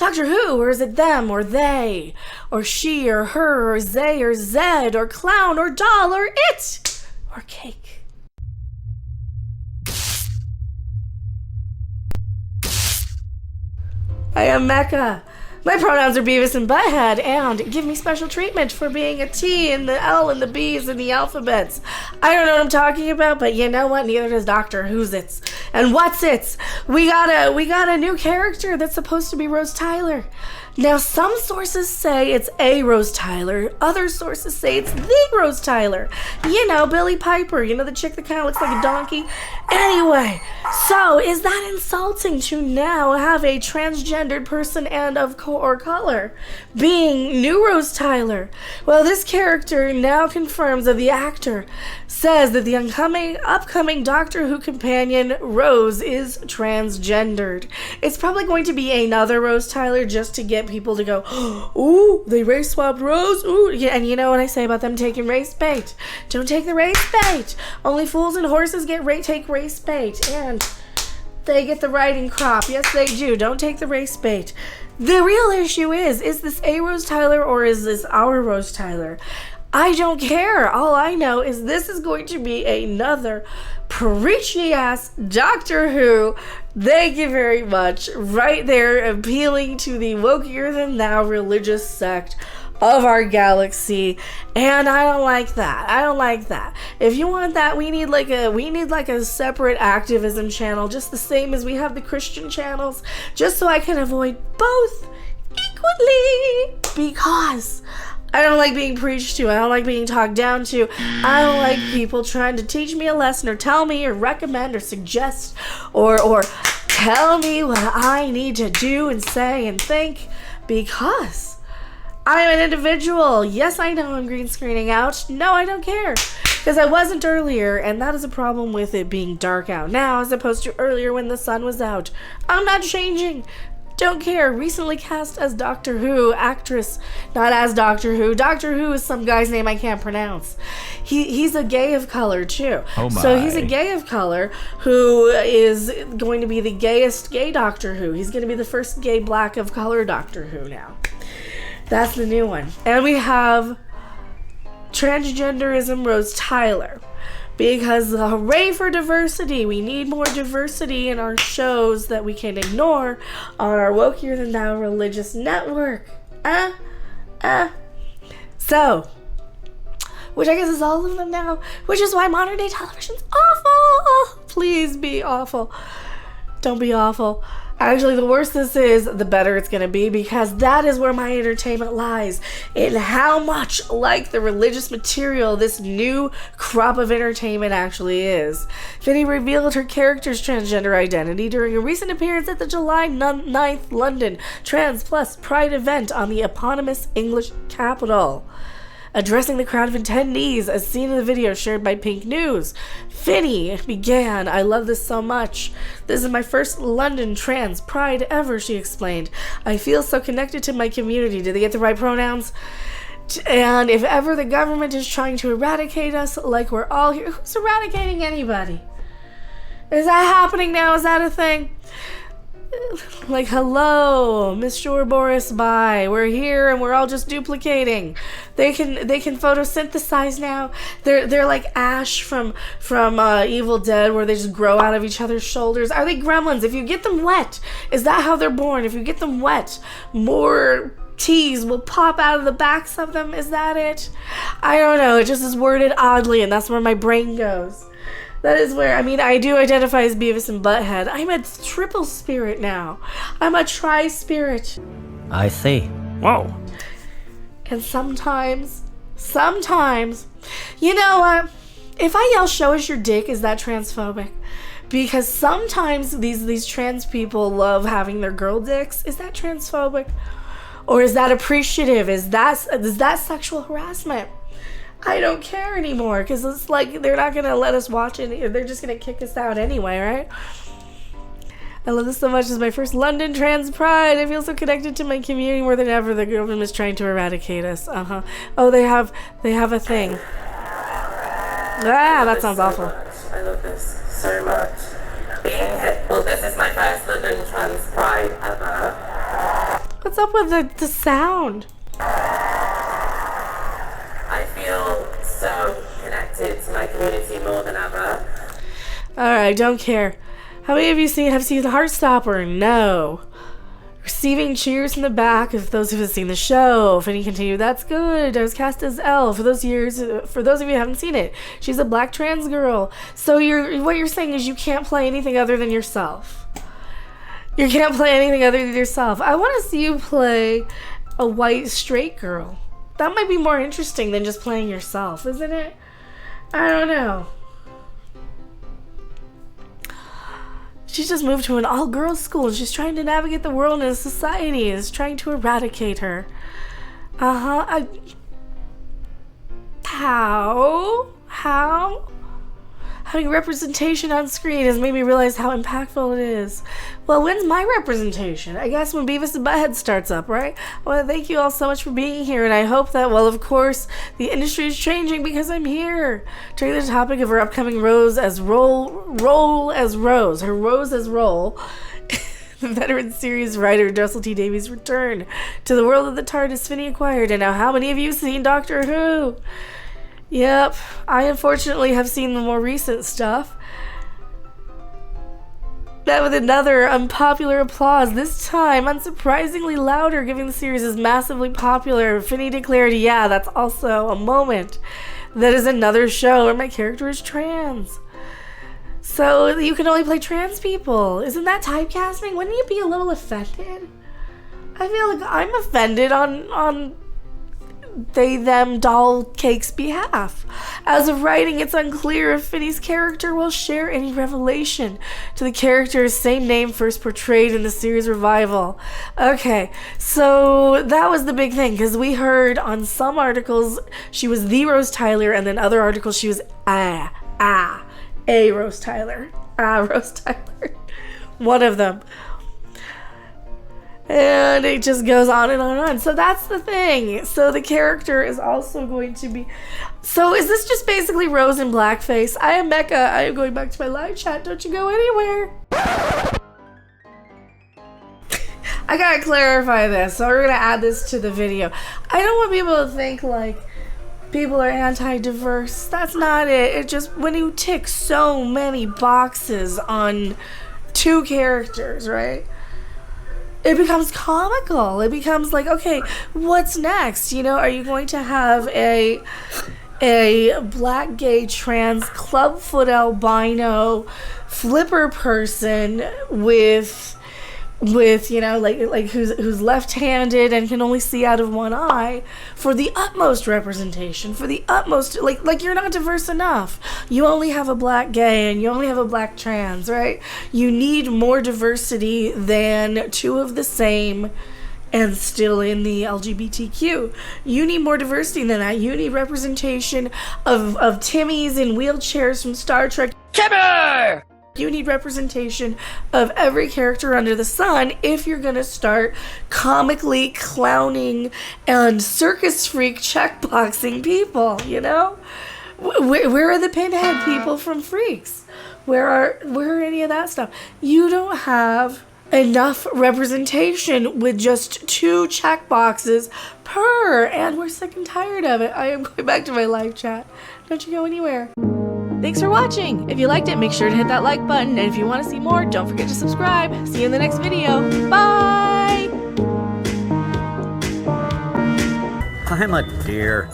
Doctor Who, or is it them, or they, or she, or her, or they, or Zed, or clown, or doll, or it, or cake? I am Mecca. My pronouns are Beavis and Butthead, and give me special treatment for being a T and the L and the B's and the alphabets. I don't know what I'm talking about, but you know what? Neither does Doctor Who's it's. And what's it's? We got a new character that's supposed to be Rose Tyler. Now, some sources say it's a Rose Tyler. Other sources say it's the Rose Tyler. You know, Billie Piper. You know, the chick that kind of looks like a donkey? Anyway, so is that insulting to now have a transgendered person and of color being new Rose Tyler? Well, this character now confirms that the actor says that the upcoming Doctor Who companion, Rose, is transgendered. It's probably going to be another Rose Tyler just to get people to go, ooh, they race swapped Rose, ooh. Yeah, and you know what I say about them taking race bait? Don't take the race bait. Only fools and horses take race bait, and they get the riding crop. Yes, they do. Don't take the race bait. The real issue is this a Rose Tyler or is this our Rose Tyler? I don't care. All I know is this is going to be another preachy-ass Doctor Who. Thank you very much. Right there, appealing to the wokier-than-thou religious sect of our galaxy, and I don't like that. If you want that, we need like a separate activism channel, just the same as we have the Christian channels, just so I can avoid both equally, because I don't like being preached to. I don't like being talked down to. I don't like people trying to teach me a lesson or tell me or recommend or suggest or tell me what I need to do and say and think, because I am an individual. Yes, I know I'm green screening out. No, I don't care, because I wasn't earlier, and that is a problem with it being dark out now as opposed to earlier when the sun was out. I'm not changing. Don't care. Recently cast as Doctor Who actress, not as Doctor Who. Doctor Who is some guy's name I can't pronounce. He's a gay of color too. Oh my. So he's a gay of color who is going to be the gayest gay Doctor Who. He's going to be the first gay black of color Doctor Who now. That's the new one. And we have transgenderism Rose Tyler. Because hooray for diversity. We need more diversity in our shows that we can ignore on our wokier than thou religious network. So, which I guess is all of them now, which is why modern day television's awful. Please be awful. Don't be awful. Actually, the worse this is, the better it's going to be, because that is where my entertainment lies, in how much like the religious material this new crop of entertainment actually is. Finny revealed her character's transgender identity during a recent appearance at the July 9th London Trans Plus Pride event on the eponymous English capital. Addressing the crowd of attendees, as seen in the video shared by Pink News, Finny began, "I love this so much. This is my first London trans pride ever," she explained. "I feel so connected to my community." Did they get the right pronouns? "And if ever the government is trying to eradicate us, like we're all here..." Who's eradicating anybody? Is that happening now? Is that a thing? Like, hello, Mr. Boris, bye. We're here and we're all just duplicating. They can photosynthesize now. They're like Ash from Evil Dead, where they just grow out of each other's shoulders. Are they gremlins? If you get them wet, is that how they're born? If you get them wet, more T's will pop out of the backs of them. Is that it? I don't know. It just is worded oddly, and that's where my brain goes. That is where, I mean, I do identify as Beavis and Butthead. I'm a triple spirit now. I'm a tri-spirit. I see. Whoa. And sometimes, you know what? If I yell, "Show us your dick," is that transphobic? Because sometimes these trans people love having their girl dicks. Is that transphobic? Or is that appreciative? Is that sexual harassment? I don't care anymore, because it's like they're not going to let us watch it. They're just going to kick us out anyway, right? I love this so much. This is my first London Trans Pride. I feel so connected to my community more than ever. The government is trying to eradicate us. Oh, they have a thing. Ah, that sounds awful. I love this so much. Well, this is my first London Trans Pride ever. up with the sound? I feel so connected to my community more than ever. Alright, don't care. How many of you have seen Heartstopper? No. Receiving cheers from the back of those who have seen the show. Finny continued, that's good. I was cast as Elle for those of you who haven't seen it. She's a black trans girl. So what you're saying is you can't play anything other than yourself. You can't play anything other than yourself. I want to see you play a white straight girl. That might be more interesting than just playing yourself, isn't it? I don't know. She's just moved to an all-girls school and she's trying to navigate the world and society is trying to eradicate her. How? Having representation on screen has made me realize how impactful it is. Well, when's my representation? I guess when Beavis and Butthead starts up, right? Well, thank you all so much for being here, and I hope that, well, of course, the industry is changing because I'm here. During the topic of her upcoming Rose as Role as Rose, her Rose as Role, the veteran series writer Russel T Davies returned to the world of the TARDIS Finny acquired, and now how many of you have seen Doctor Who? Yep, I unfortunately have seen the more recent stuff. That with another unpopular applause, this time unsurprisingly louder, giving the series is massively popular. Finny declared, yeah, that's also a moment. That is another show where my character is trans. So you can only play trans people. Isn't that typecasting? Wouldn't you be a little offended? I feel like I'm offended on they, them, doll cake's behalf. As of writing, it's unclear if Finny's character will share any revelation to the character's same name first portrayed in the series revival. Okay, so that was the big thing, because we heard on some articles she was the Rose Tyler, and then other articles she was a Rose Tyler. Rose Tyler. One of them. And it just goes on and on and on. So that's the thing. So the character is also going to be... So is this just basically Rose in blackface? I am Mecca. I am going back to my live chat. Don't you go anywhere. I gotta clarify this. So we're gonna add this to the video. I don't want people to think like people are anti-diverse. That's not it. It just, when you tick so many boxes on two characters, right? It becomes comical. It becomes like, okay, what's next? You know, are you going to have a black gay trans clubfoot albino flipper person with you know, like who's left-handed and can only see out of one eye for the utmost representation, for the utmost, like you're not diverse enough. You only have a black gay and you only have a black trans, right? You need more diversity than two of the same and still in the LGBTQ. You need more diversity than that. You need representation of Timmys in wheelchairs from Star Trek. Timmy! You need representation of every character under the sun if you're gonna start comically clowning and circus freak checkboxing people, you know? Where are the pinhead people from Freaks? Where are any of that stuff? You don't have enough representation with just 2 checkboxes per, and we're sick and tired of it. I am going back to my live chat. Don't you go anywhere. Thanks for watching! If you liked it, make sure to hit that like button, and if you want to see more, don't forget to subscribe. See you in the next video. Bye! I'm a deer.